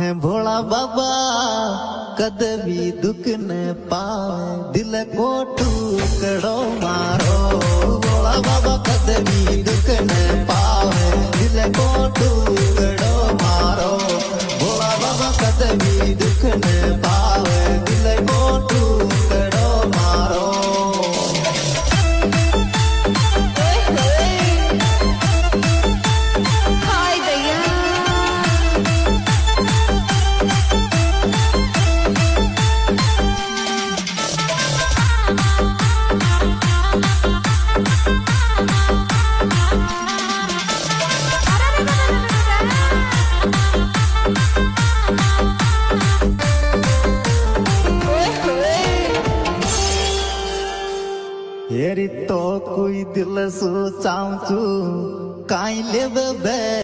है भोला बाबा कद भी दुख न पावे दिल को टुकड़ो मारो। भोला बाबा कद भी दुख न पावे दिल को टुकड़ो मारो। भोला बाबा कद भी दुख न पावे दिल को टुकड़ो मारो। हेरी तो कोई दिल सोचाऊं चू काई लेव बे